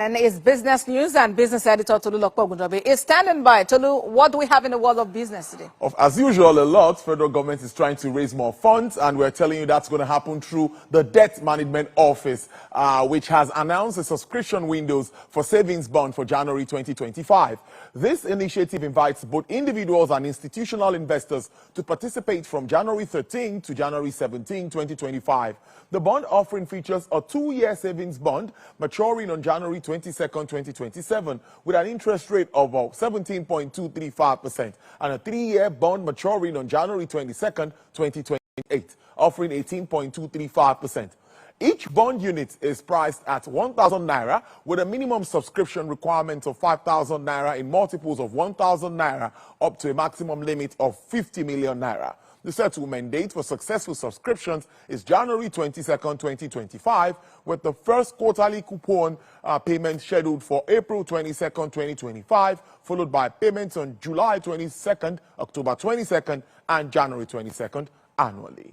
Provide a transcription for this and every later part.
And it's business news, and business editor Tolu Lokpo Ogunjobi is standing by. Tolu, what do we have in the world of business today? As usual, a lot. Federal government is trying to raise more funds, and we're telling you that's going to happen through the Debt Management Office, which has announced a subscription windows for savings bond for January 2025. This initiative invites both individuals and institutional investors to participate from January 13 to January 17, 2025. The bond offering features a 2-year savings bond maturing on January 22nd, 2027, with an interest rate of 17.235%, and a 3-year bond maturing on January 22nd, 2028, offering 18.235%. Each bond unit is priced at 1,000 naira with a minimum subscription requirement of 5,000 naira in multiples of 1,000 naira up to a maximum limit of 50 million naira. The settlement date for successful subscriptions is January 22nd, 2025, with the first quarterly coupon payment scheduled for April 22nd, 2025, followed by payments on July 22nd, October 22nd, and January 22nd annually.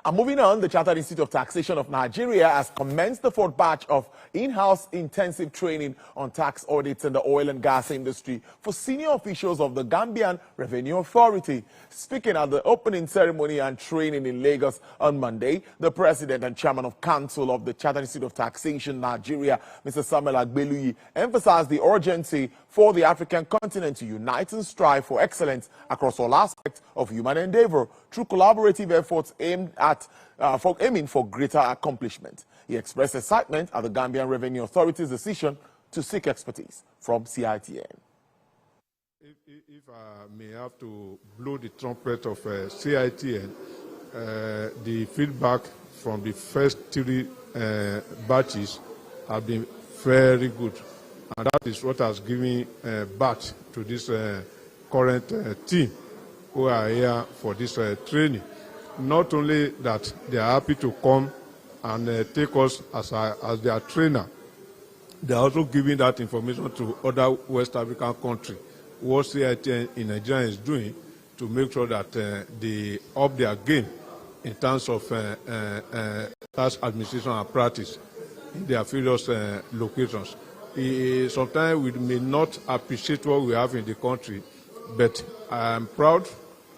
And moving on, the Chartered Institute of Taxation of Nigeria has commenced the 4th batch of in-house intensive training on tax audits in the oil and gas industry for senior officials of the Gambian Revenue Authority. Speaking at the opening ceremony and training in Lagos on Monday, the President and Chairman of Council of the Chartered Institute of Taxation Nigeria, Mr. Samuel Agbeluyi, emphasized the urgency for the African continent to unite and strive for excellence across all aspects of human endeavor through collaborative efforts aimed at aiming for greater accomplishment. He expressed excitement at the Gambian Revenue Authority's decision to seek expertise from CITN. If I may have to blow the trumpet of CITN, the feedback from the first 3 batches have been very good. And that is what has given birth to this current team who are here for this training. Not only that they are happy to come and take us as their trainer, they are also giving that information to other West African countries. What CITN in Nigeria is doing to make sure that they up their game in terms of tax administration and practice in their various locations. Sometimes we may not appreciate what we have in the country, but I am proud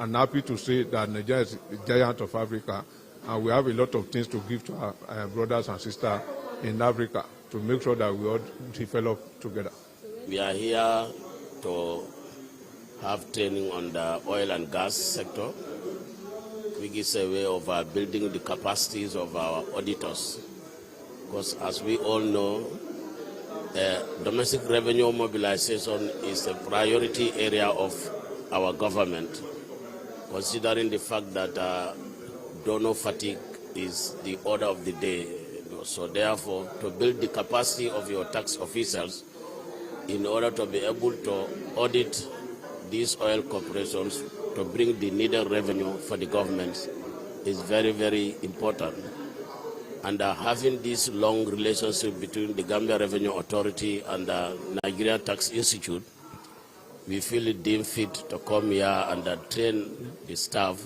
and happy to say that Nigeria is the giant of Africa, and we have a lot of things to give to our brothers and sisters in Africa to make sure that we all develop together. We are here to have training on the oil and gas sector, which is a way of building the capacities of our auditors. Because as we all know, domestic revenue mobilization is a priority area of our government, considering the fact that donor fatigue is the order of the day. So therefore, to build the capacity of your tax officials in order to be able to audit these oil corporations to bring the needed revenue for the government is very, very important. And having this long relationship between the Gambia Revenue Authority and the Nigeria Tax Institute, we feel it deemed fit to come here and train the staff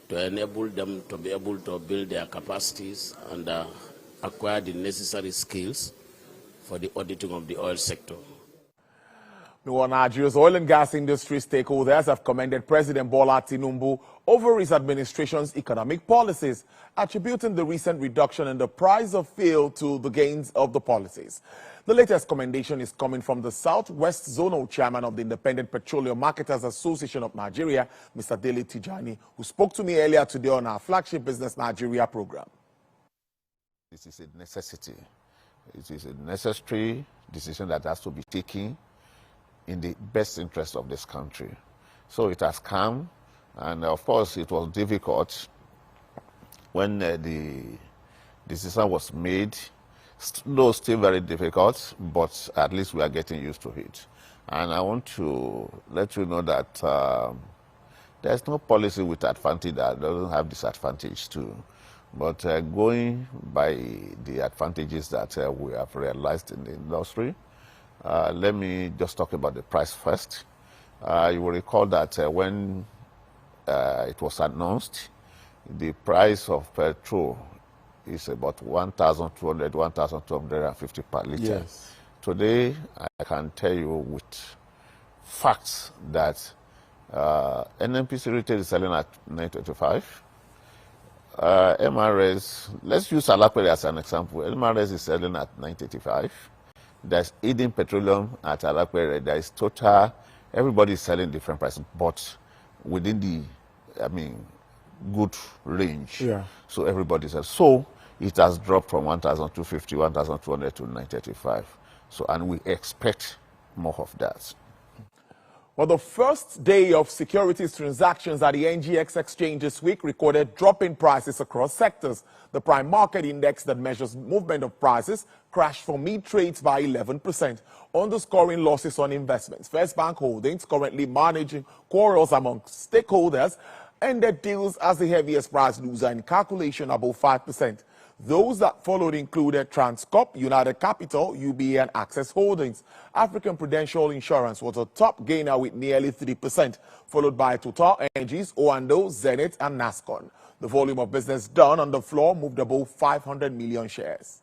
to enable them to be able to build their capacities and acquire the necessary skills for the auditing of the oil sector. Nigeria's oil and gas industry stakeholders have commended President Bola Tinubu over his administration's economic policies, attributing the recent reduction in the price of fuel to the gains of the policies. The latest commendation is coming from the Southwest Zonal Chairman of the Independent Petroleum Marketers Association of Nigeria, Mr. Dele Tijani, who spoke to me earlier today on our flagship Business Nigeria program. This is a necessity. It is a necessary decision that has to be taken in the best interest of this country. So it has come, and of course it was difficult when the decision was made. No, still very difficult, but at least we are getting used to it. And I want to let you know that there's no policy with advantage that doesn't have disadvantage too. But going by the advantages that we have realized in the industry, let me just talk about the price first. You will recall that when it was announced, the price of petrol is about 1,200, 1,250 per liter. Yes. Today, I can tell you with facts that NNPC retail is selling at 925. MRS, let's use Alakwere as an example. MRS is selling at 985. There's Eden Petroleum at Alakwere. There is Total. Everybody is selling different prices, but within the, good range. Yeah. So everybody says, so it has dropped from 1,250, 1,200 to 935. So, and we expect more of that. Well, the first day of securities transactions at the NGX exchange this week recorded drop in prices across sectors. The prime market index that measures movement of prices crashed for mid-trades by 11%, underscoring losses on investments. First Bank Holdings, currently managing quarrels among stakeholders, ended deals as the heaviest price loser in calculation, above 5%. Those that followed included Transcorp, United Capital, UBA, and Access Holdings. African Prudential Insurance was a top gainer with nearly 3%, followed by Total Energies, Oando, Zenith, and Nascon. The volume of business done on the floor moved above 500 million shares.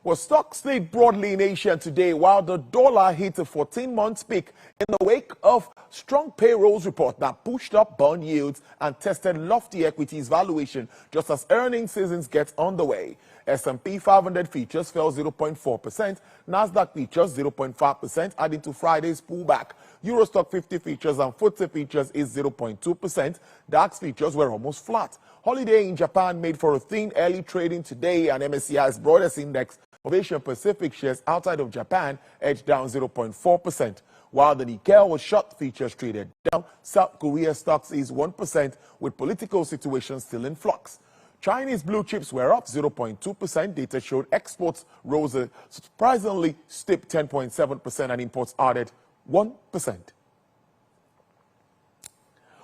Well, stocks stayed broadly in Asia today, while the dollar hit a 14-month peak in the wake of strong payrolls report that pushed up bond yields and tested lofty equities valuation just as earnings seasons get underway. S&P 500 futures fell 0.4%, Nasdaq futures 0.5%, adding to Friday's pullback. Eurostock 50 futures and FTSE futures is 0.2%. DAX futures were almost flat. Holiday in Japan made for a thin early trading today, and MSCI's broadest index of Asian Pacific shares outside of Japan edged down 0.4%. While the Nikkei was short, futures traded down. South Korea stocks is 1%, with political situations still in flux. Chinese blue chips were up 0.2%. Data showed exports rose a surprisingly steep 10.7%, and imports added 1%.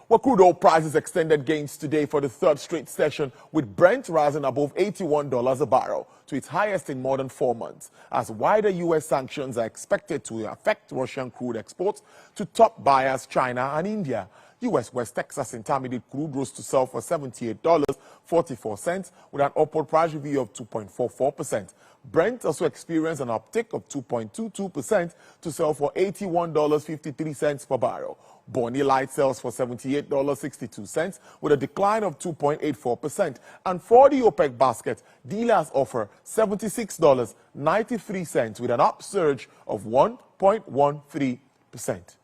Well, crude oil prices extended gains today for the third straight session, with Brent rising above $81 a barrel to its highest in more than 4 months, as wider U.S. sanctions are expected to affect Russian crude exports to top buyers China and India. U.S. West Texas Intermediate crude rose to sell for $78.44, with an upward price review of 2.44%. Brent also experienced an uptick of 2.22% to sell for $81.53 per barrel. Bonny Light sells for $78.62, with a decline of 2.84%. And for the OPEC basket, dealers offer $76.93, with an upsurge of 1.13%.